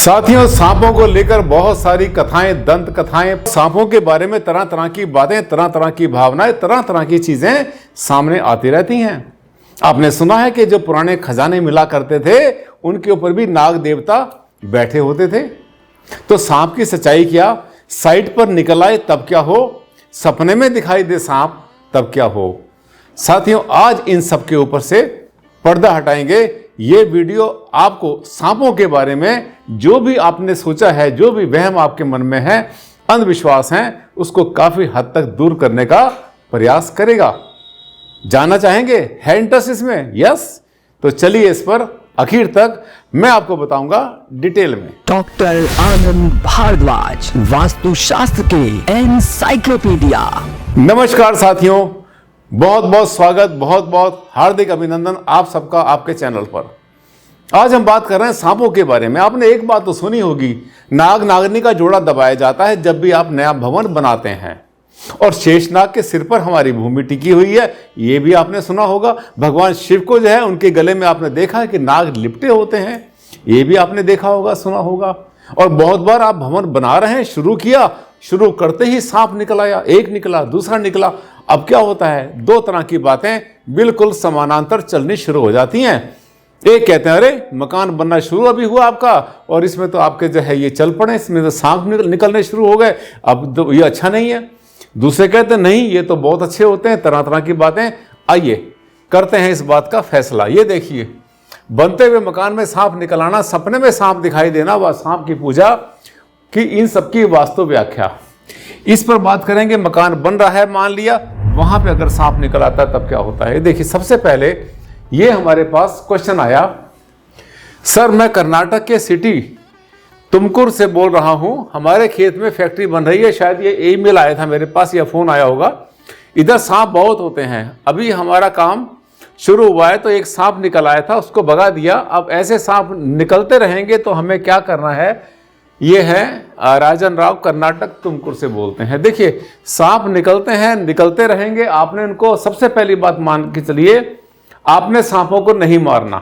साथियों, सांपों को लेकर बहुत सारी कथाएं, दंत कथाएं, सांपों के बारे में तरह तरह की बातें, तरह तरह की भावनाएं, तरह तरह की चीजें सामने आती रहती हैं। आपने सुना है कि जो पुराने खजाने मिला करते थे उनके ऊपर भी नाग देवता बैठे होते थे। तो सांप की सच्चाई क्या? साइट पर निकल आए तब क्या हो, सपने में दिखाई दे सांप तब क्या हो। साथियों, आज इन सब के ऊपर से पर्दा हटाएंगे। ये वीडियो आपको सांपों के बारे में जो भी आपने सोचा है, जो भी वहम आपके मन में है, अंधविश्वास हैं, उसको काफी हद तक दूर करने का प्रयास करेगा। जानना चाहेंगे है इंटरेस्ट इसमें? यस, तो चलिए इस पर आखिर तक मैं आपको बताऊंगा डिटेल में। डॉक्टर आनंद भारद्वाज, वास्तुशास्त्र के एनसाइक्लोपीडिया। नमस्कार साथियों, बहुत बहुत स्वागत, बहुत बहुत हार्दिक अभिनंदन आप सबका आपके चैनल पर। आज हम बात कर रहे हैं सांपों के बारे में। आपने एक बात तो सुनी होगी, नाग नागनी का जोड़ा दबाया जाता है जब भी आप नया भवन बनाते हैं, और शेषनाग के सिर पर हमारी भूमि टिकी हुई है, ये भी आपने सुना होगा। भगवान शिव को जो है उनके गले में आपने देखा है कि नाग लिपटे होते हैं, ये भी आपने देखा होगा, सुना होगा। और बहुत बार आप भवन बना रहे हैं, शुरू किया, शुरू करते ही सांप निकल आया, एक निकला, दूसरा निकला। अब क्या होता है, दो तरह की बातें बिल्कुल समानांतर चलनी शुरू हो जाती हैं। एक कहते हैं अरे मकान बनना शुरू अभी हुआ आपका, और इसमें तो आपके जो है ये चल पड़े, इसमें तो सांप निकलने शुरू हो गए, अब तो ये अच्छा नहीं है। दूसरे कहते हैं नहीं, ये तो बहुत अच्छे होते हैं, तरह तरह की बातें। आइए करते हैं इस बात का फैसला। ये देखिए, बनते हुए मकान में सांप निकल आना, सपने में सांप दिखाई देना, व सांप की पूजा की, इन सबकी वास्तु व्याख्या, इस पर बात करेंगे। मकान बन रहा है, मान लिया, वहां पे अगर सांप निकल आता है तब क्या होता है। देखिए, सबसे पहले ये हमारे पास क्वेश्चन आया, सर मैं कर्नाटक के सिटी तुमकुर से बोल रहा हूं, हमारे खेत में फैक्ट्री बन रही है। शायद ये ईमेल आया था मेरे पास या फोन आया होगा। इधर सांप बहुत होते हैं, अभी हमारा काम शुरू हुआ है तो एक सांप निकल आया था, उसको भगा दिया। अब ऐसे सांप निकलते रहेंगे तो हमें क्या करना है। ये है राजन राव, कर्नाटक तुमकुर से बोलते हैं। देखिए, सांप निकलते हैं, निकलते रहेंगे। आपने उनको सबसे पहली बात मान के चलिए, आपने सांपों को नहीं मारना,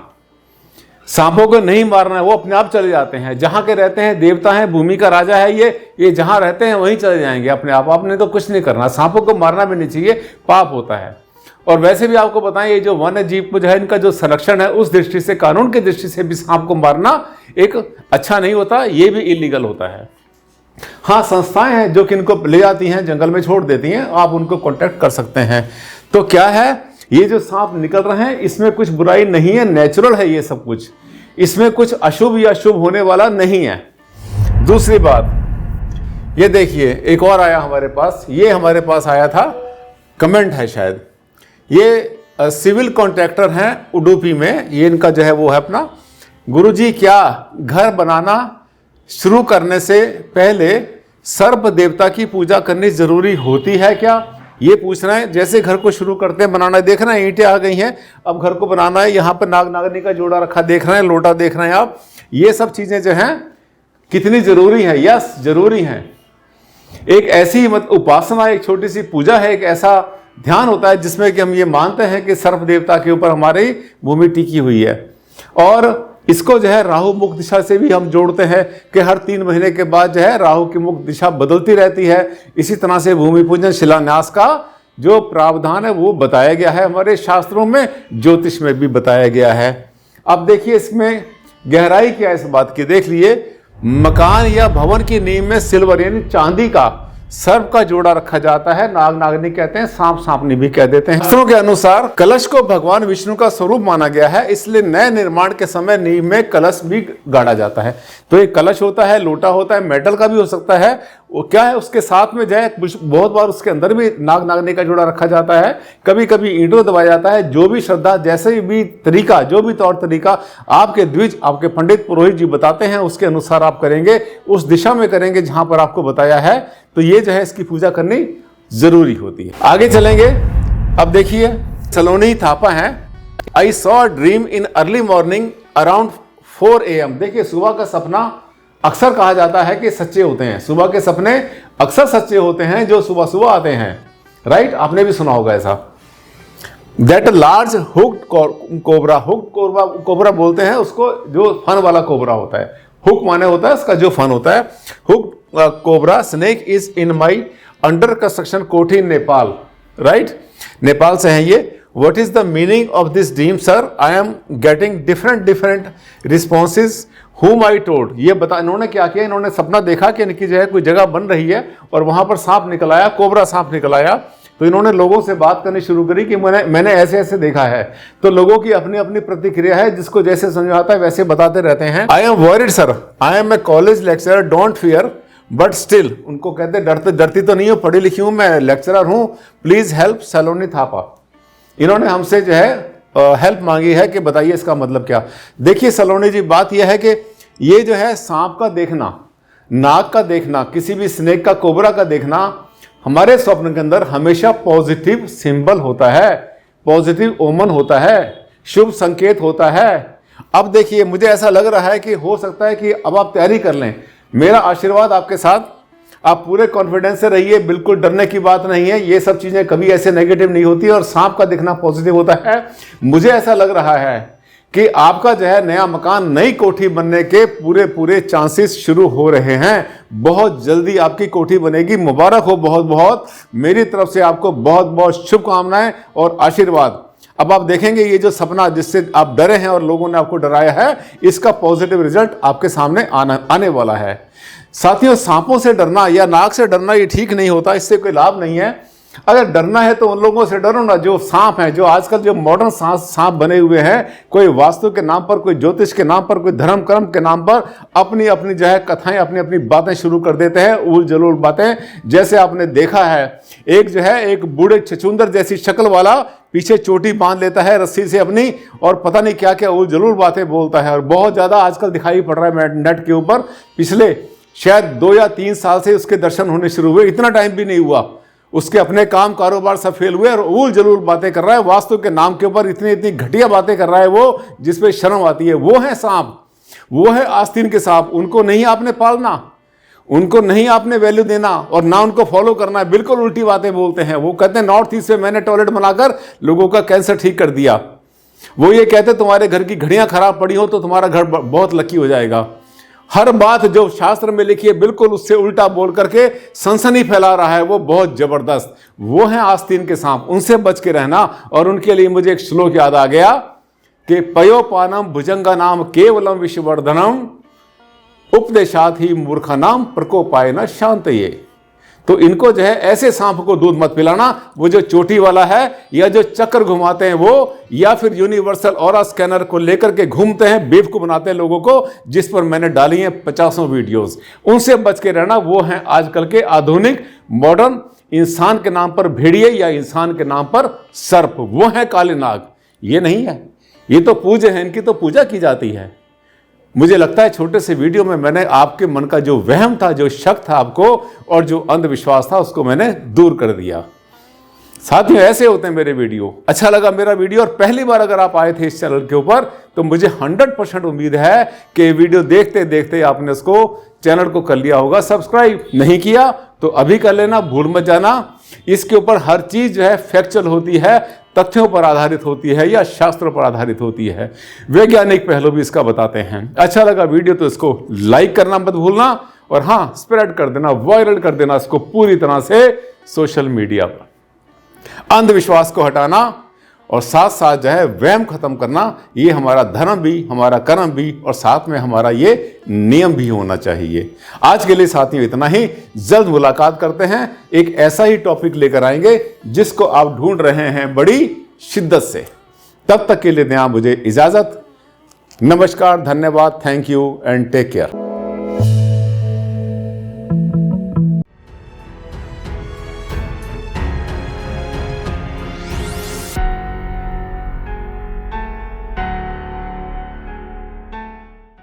सांपों को नहीं मारना है, वो अपने आप चले जाते हैं। जहां के रहते हैं, देवता हैं, भूमि का राजा है ये जहां रहते हैं वहीं चले जाएंगे अपने आप। आपने तो कुछ नहीं करना, सांपों को मारना भी नहीं चाहिए, पाप होता है। और वैसे भी आपको बताएं, ये जो वन्य जीव को जो है, इनका जो संरक्षण है, उस दृष्टि से, कानून की दृष्टि से भी सांप को मारना एक अच्छा नहीं होता, ये भी इलीगल होता है। हाँ, संस्थाएं हैं जो कि इनको ले जाती हैं, जंगल में छोड़ देती हैं, आप उनको कॉन्टेक्ट कर सकते हैं। तो क्या है, ये जो सांप निकल रहे हैं इसमें कुछ बुराई नहीं है, नेचुरल है ये सब कुछ, इसमें कुछ अशुभ या शुभ होने वाला नहीं है। दूसरी बात, ये देखिए एक और आया हमारे पास, ये हमारे पास आया था, कमेंट है शायद, ये सिविल कॉन्ट्रैक्टर हैं उडुपी में, ये इनका जो है वो है अपना, गुरुजी क्या घर बनाना शुरू करने से पहले सर्प देवता की पूजा करनी जरूरी होती है क्या, ये पूछ रहे हैं। जैसे घर को शुरू करते हैं बनाना, देख रहे हैं ईंटें आ गई हैं, अब घर को बनाना है, यहाँ पर नाग नागनी का जोड़ा रखा देख रहे हैं, लोटा देख रहे हैं आप, ये सब चीजें जो हैं कितनी जरूरी है? यस, जरूरी है। एक ऐसी उपासना, एक छोटी सी पूजा है, एक ऐसा ध्यान होता है जिसमें कि हम ये मानते हैं कि सर्प देवता के ऊपर हमारी भूमि टिकी हुई है। और इसको जो है राहु मुख दिशा से भी हम जोड़ते हैं कि हर 3 महीने के बाद जो है राहु की मुख दिशा बदलती रहती है। इसी तरह से भूमि पूजन शिलान्यास का जो प्रावधान है वो बताया गया है हमारे शास्त्रों में, ज्योतिष में भी बताया गया है। अब देखिए इसमें गहराई क्या है इस बात की, देख लिए, मकान या भवन की नींव में सिल्वर यानी चांदी का सर्प का जोड़ा रखा जाता है, नाग नागनी कहते हैं, सांप सांपनी भी कह देते हैं। शास्त्रों के अनुसार कलश को भगवान विष्णु का स्वरूप माना गया है, इसलिए नए निर्माण के समय नींव में कलश भी गाड़ा जाता है। तो एक कलश होता है, लोटा होता है, मेटल का भी हो सकता है, वो क्या है उसके साथ में जाए, बहुत बार उसके अंदर भी नाग नागनी का जोड़ा रखा जाता है, कभी कभी ईंटों दबाया जाता है। जो भी श्रद्धा, जैसे भी तरीका, जो भी तौर तरीका आपके द्विज, आपके पंडित पुरोहित जी बताते हैं, उसके अनुसार आप करेंगे, उस दिशा में करेंगे जहां पर आपको बताया है, तो ये जो है इसकी पूजा करनी जरूरी होती है। आगे चलेंगे। अब देखिए, सलोनी थापा है, I saw dream in early morning around 4 AM। देखिए, सुबह का सपना अक्सर कहा जाता है कि सच्चे होते हैं, सुबह के सपने अक्सर सच्चे होते हैं जो सुबह सुबह आते हैं, राइट? आपने भी सुना होगा ऐसा। That large hooked cobra, hooked cobra बोलते हैं उसको, जो फन वाला कोबरा होता है, हुक माने होता है इसका जो फन होता है। Hook cobra snake is in my under construction कोठी नेपाल, राइट, नेपाल से है ये। What is the meaning of this dream, sir? I am getting different responses. Whom I told? ये बता, इन्होंने क्या किया, इन्होंने सपना देखा कि इनकी जो है कोई जगह बन रही है और वहां पर सांप निकल आया, कोबरा सांप निकल आया। तो इन्होंने लोगों से बात करनी शुरू करी कि मैंने ऐसे ऐसे देखा है। तो लोगों की अपनी अपनी प्रतिक्रिया है, जिसको जैसे समझ आता है वैसे बताते रहते हैं। I am worried, sir. I am a college lecturer. Don't fear. But still, उनको कहते डरती तो नहीं हो, पढ़ी लिखी हूं, मैं लेक्चरर हूं, प्लीज हेल्प सलोनी थापा। इन्होंने हमसे जो है हेल्प मांगी है कि बताइए इसका मतलब क्या। देखिए सलोनी जी, बात यह है कि ये जो है सांप का देखना, नाग का देखना, किसी भी स्नेक का, कोबरा का देखना हमारे स्वप्न के अंदर हमेशा पॉजिटिव सिंबल होता है, पॉजिटिव ओमन होता है, शुभ संकेत होता है। अब देखिए, मुझे ऐसा लग रहा है कि हो सकता है कि अब आप तैयारी कर लें। मेरा आशीर्वाद आपके साथ, आप पूरे कॉन्फिडेंस से रहिए, बिल्कुल डरने की बात नहीं है। ये सब चीजें कभी ऐसे नेगेटिव नहीं होती और सांप का दिखना पॉजिटिव होता है। मुझे ऐसा लग रहा है कि आपका जो है नया मकान, नई कोठी बनने के पूरे चांसेस शुरू हो रहे हैं। बहुत जल्दी आपकी कोठी बनेगी। मुबारक हो बहुत बहुत, मेरी तरफ से आपको बहुत बहुत शुभकामनाएं और आशीर्वाद। अब आप देखेंगे ये जो सपना जिससे आप डरे हैं और लोगों ने आपको डराया है, इसका पॉजिटिव रिजल्ट आपके सामने आने वाला है। साथियों, सांपों से डरना या नाग से डरना ये ठीक नहीं होता, इससे कोई लाभ नहीं है। अगर डरना है तो उन लोगों से डरो ना जो सांप हैं, जो आजकल जो मॉडर्न सांप बने हुए हैं, कोई वास्तु के नाम पर, कोई ज्योतिष के नाम पर, कोई धर्म कर्म के नाम पर अपनी अपनी जो है कथाएं, अपनी अपनी बातें शुरू कर देते हैं, उल जलूल बातें। जैसे आपने देखा है, एक जो है एक बूढ़े छछूंदर जैसी शक्ल वाला पीछे चोटी बांध लेता है रस्सी से अपनी, और पता नहीं क्या क्या उल जलूल बातें बोलता है। और बहुत ज्यादा आजकल दिखाई पड़ रहा है नेट के ऊपर। पिछले शायद 2 या 3 साल से उसके दर्शन होने शुरू हुए, इतना टाइम भी नहीं हुआ, उसके अपने काम कारोबार सब फेल हुए और उल जलूल बातें कर रहा है। वास्तु के नाम के ऊपर इतनी घटिया बातें कर रहा है वो, जिसपे शर्म आती है। वो है सांप, वो है आस्तीन के सांप। उनको नहीं आपने पालना, उनको नहीं आपने वैल्यू देना और ना उनको फॉलो करना है। बिल्कुल उल्टी बातें बोलते हैं। वो कहते हैं नॉर्थ ईस्ट में मैंने टॉयलेट बनाकर लोगों का कैंसर ठीक कर दिया। वो ये कहते तुम्हारे घर की घड़ियां खराब पड़ी हो तो तुम्हारा घर बहुत लकी हो जाएगा। हर बात जो शास्त्र में लिखी है बिल्कुल उससे उल्टा बोल करके सनसनी फैला रहा है, वो बहुत जबरदस्त। वो है आस्तीन के सांप, उनसे बच के रहना। और उनके लिए मुझे एक श्लोक याद आ गया कि पयोपानम भुजंगानाम केवलम विश्ववर्धनम उपदेशात ही मूर्खानाम प्रकोपाय न शांतये। तो इनको जो है ऐसे सांप को दूध मत पिलाना, वो जो चोटी वाला है या जो चक्कर घुमाते हैं वो, या फिर यूनिवर्सल ऑरा स्कैनर को लेकर के घूमते हैं, बेवकूफ बनाते हैं लोगों को, जिस पर मैंने डाली हैं 50 वीडियोस। उनसे बच के रहना। वो हैं आजकल के आधुनिक मॉडर्न इंसान के नाम पर भेड़िए या इंसान के नाम पर सर्प। वो है काले नाग, ये नहीं है। ये तो पूज्य है, इनकी तो पूजा की जाती है। मुझे लगता है छोटे से वीडियो में मैंने आपके मन का जो वहम था, जो शक था आपको और जो अंधविश्वास था, उसको मैंने दूर कर दिया। साथियों, ऐसे होते हैं मेरे वीडियो। अच्छा लगा मेरा वीडियो और पहली बार अगर आप आए थे इस चैनल के ऊपर, तो मुझे 100% उम्मीद है कि वीडियो देखते देखते आपने इसको चैनल को कर लिया होगा सब्सक्राइब। नहीं किया तो अभी कर लेना, भूल मत जाना। इसके ऊपर हर चीज जो है फैक्चुअल होती है, तथ्यों पर आधारित होती है या शास्त्रों पर आधारित होती है। वैज्ञानिक पहलू भी इसका बताते हैं। अच्छा लगा वीडियो तो इसको लाइक करना मत भूलना और हाँ, स्प्रेड कर देना, वायरल कर देना इसको पूरी तरह से सोशल मीडिया पर। अंधविश्वास को हटाना और साथ साथ जो है वहम खत्म करना, ये हमारा धर्म भी, हमारा कर्म भी और साथ में हमारा ये नियम भी होना चाहिए। आज के लिए साथियों इतना ही। जल्द मुलाकात करते हैं, एक ऐसा ही टॉपिक लेकर आएंगे जिसको आप ढूंढ रहे हैं बड़ी शिद्दत से। तब तक के लिए दें आप मुझे इजाजत। नमस्कार, धन्यवाद, thank you and take care.